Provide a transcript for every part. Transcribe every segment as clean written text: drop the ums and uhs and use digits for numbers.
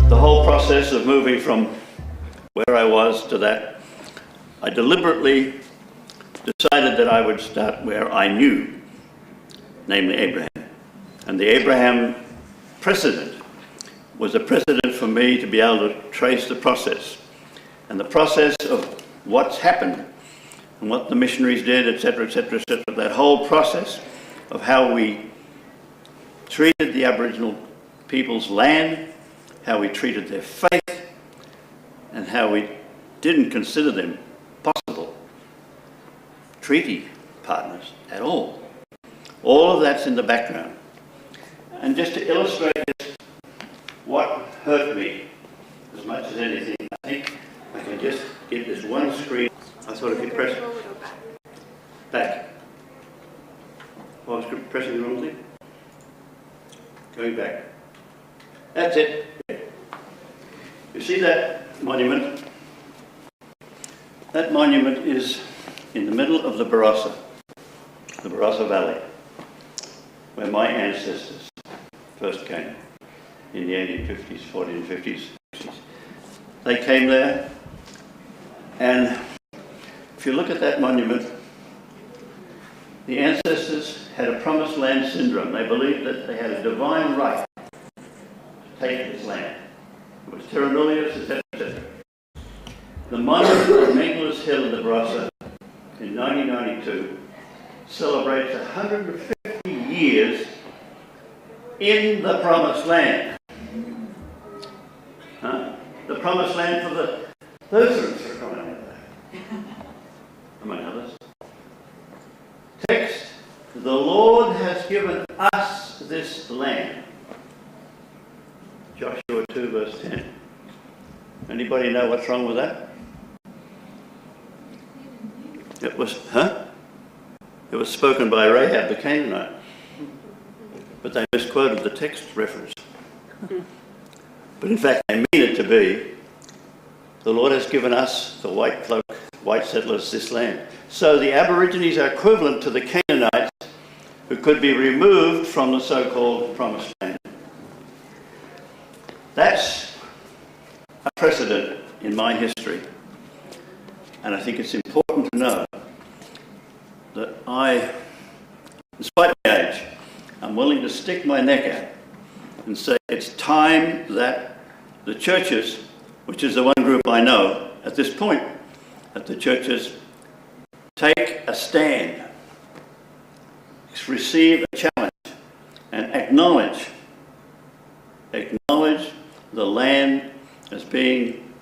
The whole process of moving from where I was to that, I deliberately decided that I would start where I knew, namely Abraham. And the Abraham precedent was a precedent for me to be able to trace the process. And the process of what's happened and what the missionaries did, etc., etc., etc., that whole process of how we treated the Aboriginal people's land, how we treated their faith, and how we didn't consider them possible treaty partners at all. All of that's in the background. And just to illustrate this, what hurt me as much as anything, I think I can just get this one screen. I thought if you press back. Oh, I was pressing the wrong thing. Going back. That's it. You see that monument? That monument is in the middle of the Barossa Valley, where my ancestors first came in the 1850s, 1450s, 60s. They came there, and if you look at that monument, the ancestors had a promised land syndrome. They believed that they had a divine right to take this land. It was terra nullius, etc., etc. The monument on Nicholas Hill in the Barossa in 1992 celebrates 150 years in the Promised Land. The Promised Land for the Lutherans, for crying out loud, among others. Text, the Lord has given us this land. Joshua 2 verse 10. Anybody know what's wrong with that? It was spoken by Rahab the Canaanite, but they misquoted the text reference. But in fact, they mean it to be, the Lord has given us, the white settlers, this land. So the Aborigines are equivalent to the Canaanites who could be removed from the so-called Promised Land. That's a precedent in my history. And I think it's important to know that I, in spite of my age, I'm willing to stick my neck out and say it's time that the churches, which is the one group I know at this point, that the churches take a stand, receive a challenge, and acknowledge the land as being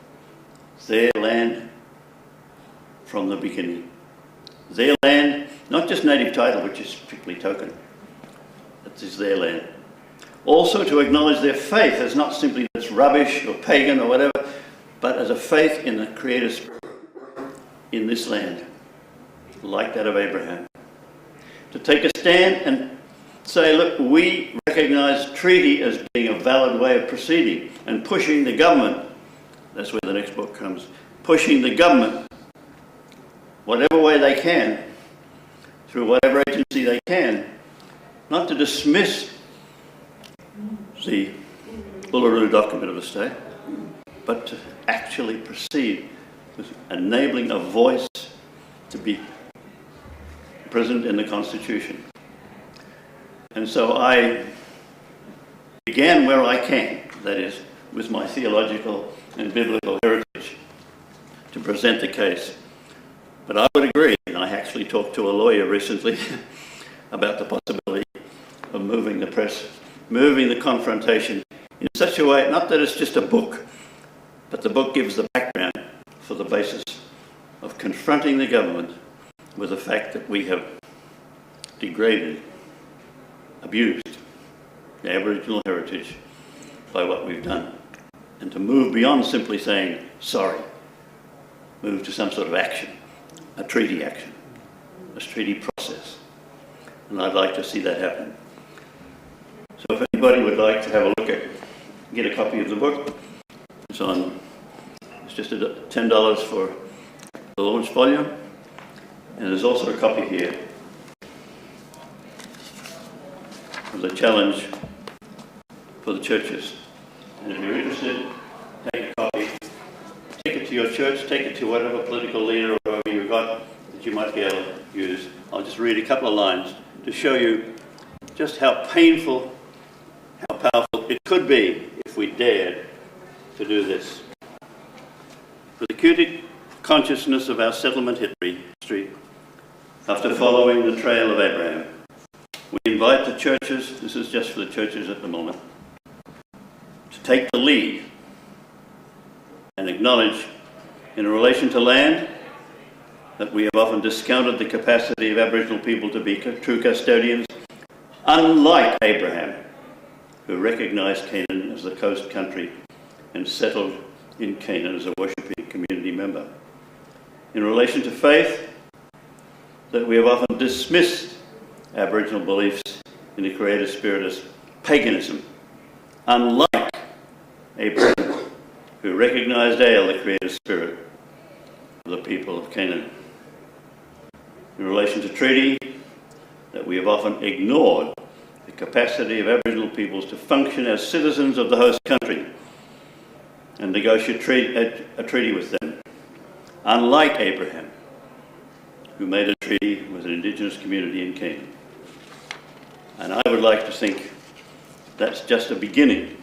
their land from the beginning. Their land, not just native title, which is strictly token. That is their land. Also to acknowledge their faith as not simply as rubbish or pagan or whatever, but as a faith in the Creator Spirit in this land, like that of Abraham. To take a stand and say, look, we recognise treaty as being a valid way of proceeding and pushing the government, that's where the next book comes, pushing the government whatever way they can, through whatever agency they can, not to dismiss the Uluru document of the state, but to actually proceed with enabling a voice to be present in the Constitution. And so I began where I can, that is, with my theological and biblical heritage, to present the case. But I would agree, and I actually talked to a lawyer recently about the possibility of moving the press, moving the confrontation in such a way, not that it's just a book, but the book gives the background for the basis of confronting the government with the fact that we have degraded, abused the Aboriginal heritage by what we've done. And to move beyond simply saying sorry, move to some sort of action, a treaty action, a treaty process. And I'd like to see that happen. So if anybody anybody would like to have a look at, get a copy of the book, it's just $10 for the launch volume, and there's also a copy here of the challenge for the churches. And if you're interested, take a copy, take it to your church, take it to whatever political leader or whoever you've got that you might be able to use. I'll just read a couple of lines to show you just how painful, how powerful it could be if we dared to do this. For the acute consciousness of our settlement history, after following the trail of Abraham, we invite the churches, this is just for the churches at the moment, to take the lead and acknowledge, in relation to land, that we have often discounted the capacity of Aboriginal people to be true custodians, unlike Abraham, who recognised Canaan as the coast country and settled in Canaan as a worshipping community member. In relation to faith, that we have often dismissed Aboriginal beliefs in the Creator Spirit as paganism, unlike Abraham, who recognised Ale, the Creator Spirit of the people of Canaan. In relation to treaty, that we have often ignored the capacity of Aboriginal peoples to function as citizens of the host country and negotiate a treaty with them, unlike Abraham, who made a treaty with an Indigenous community in Canaan. And I would like to think that's just a beginning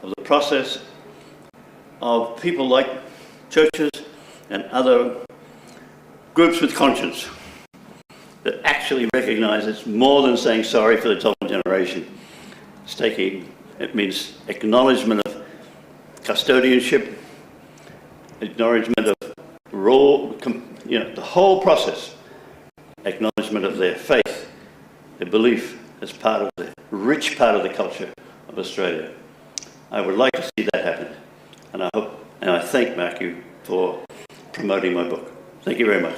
of the process of people like churches and other groups with conscience that actually recognise it's more than saying sorry for the tolerant generation. It means acknowledgement of custodianship, acknowledgement of role, the whole process, acknowledgement of their faith, their belief as part of the rich part of the culture of Australia. I would like to see that happen, and I thank Matthew for promoting my book. Thank you very much.